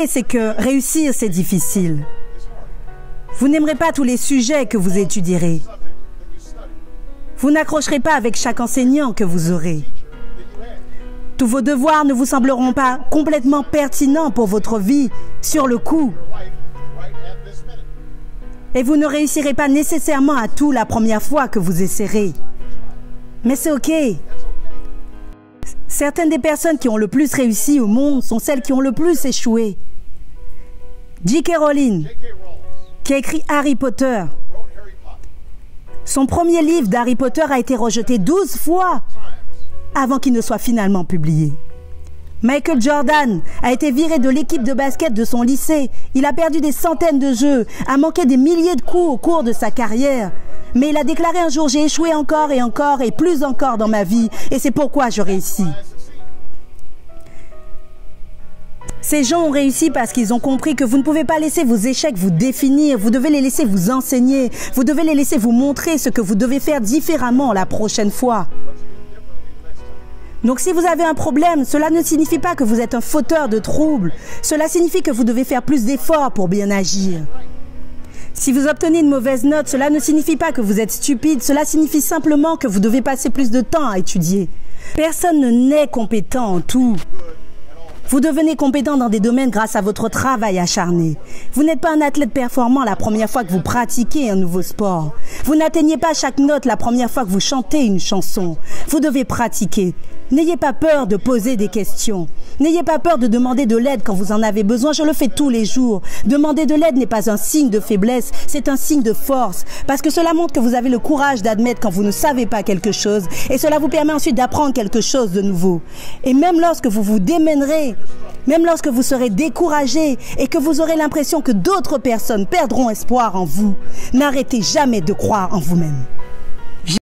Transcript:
C'est que réussir, c'est difficile. Vous n'aimerez pas tous les sujets que vous étudierez. Vous n'accrocherez pas avec chaque enseignant que vous aurez. Tous vos devoirs ne vous sembleront pas complètement pertinents pour votre vie sur le coup. Et vous ne réussirez pas nécessairement à tout la première fois que vous essaierez. Mais c'est OK. Certaines des personnes qui ont le plus réussi au monde sont celles qui ont le plus échoué. J.K. Rowling, qui a écrit Harry Potter. Son premier livre d'Harry Potter a été rejeté 12 fois avant qu'il ne soit finalement publié. Michael Jordan a été viré de l'équipe de basket de son lycée. Il a perdu des centaines de jeux, a manqué des milliers de coups au cours de sa carrière. Mais il a déclaré un jour, j'ai échoué encore et plus encore dans ma vie, et c'est pourquoi je réussis. Ces gens ont réussi parce qu'ils ont compris que vous ne pouvez pas laisser vos échecs vous définir, vous devez les laisser vous enseigner, vous devez les laisser vous montrer ce que vous devez faire différemment la prochaine fois. Donc si vous avez un problème, cela ne signifie pas que vous êtes un fauteur de troubles, cela signifie que vous devez faire plus d'efforts pour bien agir. Si vous obtenez une mauvaise note, cela ne signifie pas que vous êtes stupide, cela signifie simplement que vous devez passer plus de temps à étudier. Personne ne naît compétent en tout. Vous devenez compétent dans des domaines grâce à votre travail acharné. Vous n'êtes pas un athlète performant la première fois que vous pratiquez un nouveau sport. Vous n'atteignez pas chaque note la première fois que vous chantez une chanson. Vous devez pratiquer. N'ayez pas peur de poser des questions. N'ayez pas peur de demander de l'aide quand vous en avez besoin. Je le fais tous les jours. Demander de l'aide n'est pas un signe de faiblesse, c'est un signe de force. Parce que cela montre que vous avez le courage d'admettre quand vous ne savez pas quelque chose. Et cela vous permet ensuite d'apprendre quelque chose de nouveau. Et même lorsque vous vous démènerez, même lorsque vous serez découragé et que vous aurez l'impression que d'autres personnes perdront espoir en vous, n'arrêtez jamais de croire en vous-même.